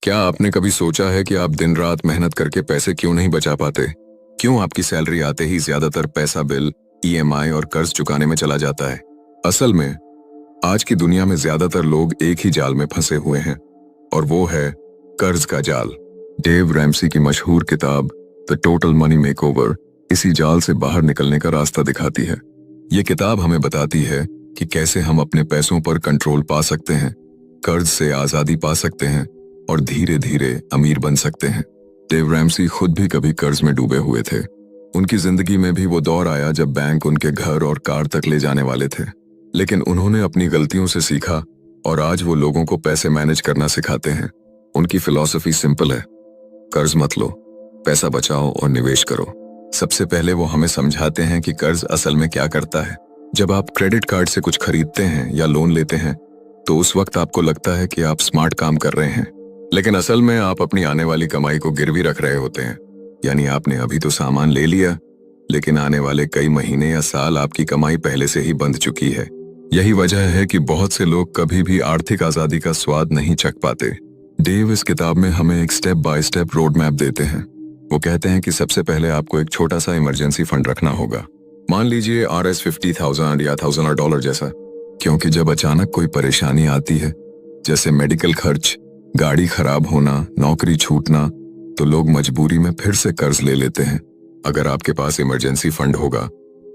क्या आपने कभी सोचा है कि आप दिन रात मेहनत करके पैसे क्यों नहीं बचा पाते? क्यों आपकी सैलरी आते ही ज्यादातर पैसा बिल, ईएमआई और कर्ज चुकाने में चला जाता है? असल में आज की दुनिया में ज्यादातर लोग एक ही जाल में फंसे हुए हैं और वो है कर्ज का जाल। डेव रैमसी की मशहूर किताब द टोटल मनी मेकओवर इसी जाल से बाहर निकलने का रास्ता दिखाती है। ये किताब हमें बताती है कि कैसे हम अपने पैसों पर कंट्रोल पा सकते हैं, कर्ज से आजादी पा सकते हैं और धीरे धीरे अमीर बन सकते हैं। डेव रैमसी खुद भी कभी कर्ज में डूबे हुए थे। उनकी जिंदगी में भी वो दौर आया जब बैंक उनके घर और कार तक ले जाने वाले थे, लेकिन उन्होंने अपनी गलतियों से सीखा और आज वो लोगों को पैसे मैनेज करना सिखाते हैं। उनकी फिलॉसफी सिंपल है, कर्ज मत लो, पैसा बचाओ और निवेश करो। सबसे पहले वो हमें समझाते हैं कि कर्ज असल में क्या करता है। जब आप क्रेडिट कार्ड से कुछ खरीदते हैं या लोन लेते हैं तो उस वक्त आपको लगता है कि आप स्मार्ट काम कर रहे हैं, लेकिन असल में आप अपनी आने वाली कमाई को गिरवी रख रहे होते हैं। यानी आपने अभी तो सामान ले लिया, लेकिन आने वाले कई महीने या साल आपकी कमाई पहले से ही बंध चुकी है। यही वजह है कि बहुत से लोग कभी भी आर्थिक आजादी का स्वाद नहीं चख पाते। डेव इस किताब में हमें एक step by step road map देते हैं। वो कहते हैं कि सबसे पहले आपको एक छोटा सा इमरजेंसी फंड रखना होगा। मान लीजिए $50,000 या $1,000 जैसा, क्योंकि जब अचानक कोई परेशानी आती है, जैसे मेडिकल खर्च, गाड़ी खराब होना, नौकरी छूटना, तो लोग मजबूरी में फिर से कर्ज ले लेते हैं। अगर आपके पास इमरजेंसी फंड होगा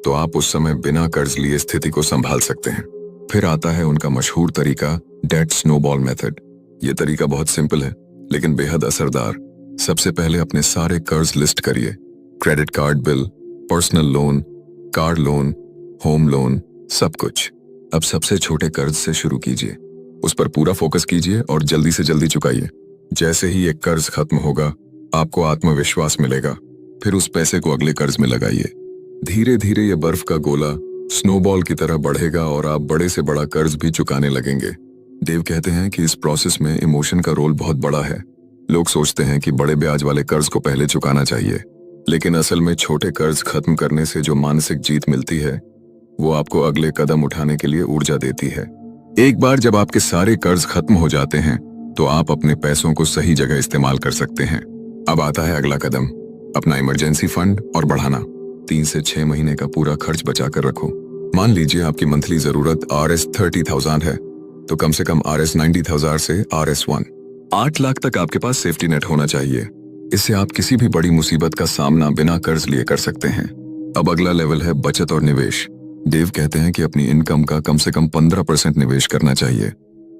तो आप उस समय बिना कर्ज लिए स्थिति को संभाल सकते हैं। फिर आता है उनका मशहूर तरीका, डेट स्नोबॉल मेथड। ये तरीका बहुत सिंपल है लेकिन बेहद असरदार। सबसे पहले अपने सारे कर्ज लिस्ट करिए, credit card bill, personal loan, car loan, home loan, सब कुछ। अब सबसे छोटे कर्ज से शुरू कीजिए, उस पर पूरा फोकस कीजिए और जल्दी से जल्दी चुकाइए। जैसे ही एक कर्ज खत्म होगा आपको आत्मविश्वास मिलेगा, फिर उस पैसे को अगले कर्ज में लगाइए। धीरे धीरे ये बर्फ का गोला स्नोबॉल की तरह बढ़ेगा और आप बड़े से बड़ा कर्ज भी चुकाने लगेंगे। देव कहते हैं कि इस प्रोसेस में इमोशन का रोल बहुत बड़ा है। लोग सोचते हैं कि बड़े ब्याज वाले कर्ज को पहले चुकाना चाहिए, लेकिन असल में छोटे कर्ज खत्म करने से जो मानसिक जीत मिलती है वो आपको अगले कदम उठाने के लिए ऊर्जा देती है। एक बार जब आपके सारे कर्ज खत्म हो जाते हैं तो आप अपने पैसों को सही जगह इस्तेमाल कर सकते हैं। अब आता है अगला कदम, अपना इमरजेंसी फंड और बढ़ाना। 3 से 6 महीने का पूरा खर्च बचा कर रखो। मान लीजिए आपकी मंथली जरूरत $30,000 है, तो कम से कम $90,000 से $8 लाख तक आपके पास सेफ्टी नेट होना चाहिए। इससे आप किसी भी बड़ी मुसीबत का सामना बिना कर्ज लिए कर सकते हैं। अब अगला लेवल है बचत और निवेश। देव कहते हैं कि अपनी इनकम का कम से कम 15% निवेश करना चाहिए।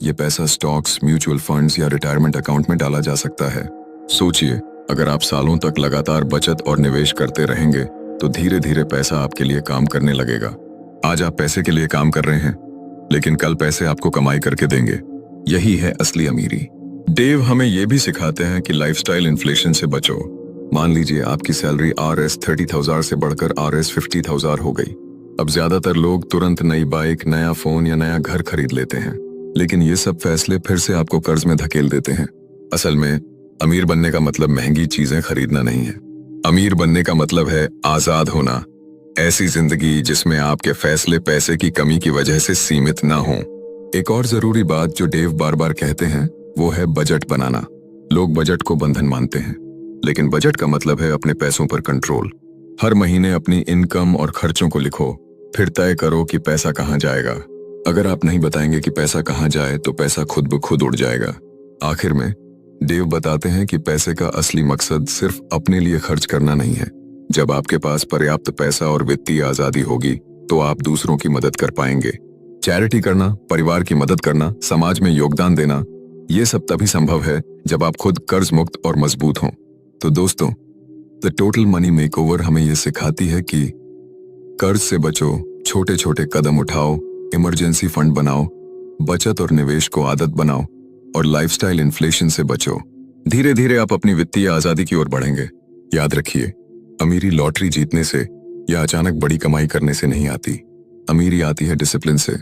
ये पैसा स्टॉक्स, म्यूचुअल फंड्स या रिटायरमेंट अकाउंट में डाला जा सकता है। सोचिए, अगर आप सालों तक लगातार बचत और निवेश करते रहेंगे तो धीरे धीरे पैसा आपके लिए काम करने लगेगा। आज आप पैसे के लिए काम कर रहे हैं, लेकिन कल पैसे आपको कमाई करके देंगे। यही है असली अमीरी। डेव हमें यह भी सिखाते हैं कि लाइफस्टाइल इन्फ्लेशन से बचो। मान लीजिए आपकी सैलरी $30,000 से बढ़कर $50,000 हो गई। अब ज्यादातर लोग तुरंत नई बाइक, नया फोन या नया घर खरीद लेते हैं, लेकिन ये सब फैसले फिर से आपको कर्ज में धकेल देते हैं। असल में अमीर बनने का मतलब महंगी चीजें खरीदना नहीं है। अमीर बनने का मतलब है आजाद होना, ऐसी जिंदगी जिसमें आपके फैसले पैसे की कमी की वजह से सीमित ना हों। एक और जरूरी बात जो डेव बार बार कहते हैं वो है बजट बनाना। लोग बजट को बंधन मानते हैं, लेकिन बजट का मतलब है अपने पैसों पर कंट्रोल। हर महीने अपनी इनकम और खर्चों को लिखो, फिर तय करो कि पैसा कहाँ जाएगा। अगर आप नहीं बताएंगे कि पैसा कहाँ जाए तो पैसा खुद ब खुद उड़ जाएगा। आखिर में देव बताते हैं कि पैसे का असली मकसद सिर्फ अपने लिए खर्च करना नहीं है। जब आपके पास पर्याप्त पैसा और वित्तीय आजादी होगी तो आप दूसरों की मदद कर पाएंगे। चैरिटी करना, परिवार की मदद करना, समाज में योगदान देना, ये सब तभी संभव है जब आप खुद कर्ज मुक्त और मजबूत हों। तो दोस्तों, द टोटल मनी मेकओवर हमें यह सिखाती है कि कर्ज से बचो, छोटे छोटे कदम उठाओ, इमरजेंसी फंड बनाओ, बचत और निवेश को आदत बनाओ और लाइफस्टाइल इन्फ्लेशन से बचो। धीरे धीरे आप अपनी वित्तीय आजादी की ओर बढ़ेंगे। याद रखिए, अमीरी लॉटरी जीतने से या अचानक बड़ी कमाई करने से नहीं आती। अमीरी आती है डिसिप्लिन से,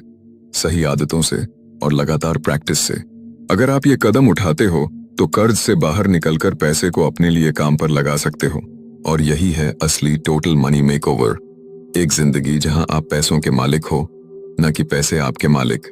सही आदतों से और लगातार प्रैक्टिस से। अगर आप ये कदम उठाते हो तो कर्ज से बाहर निकलकर पैसे को अपने लिए काम पर लगा सकते हो। और यही है असली टोटल मनी मेकओवर, एक जिंदगी जहां आप पैसों के मालिक हो, न कि पैसे आपके मालिक।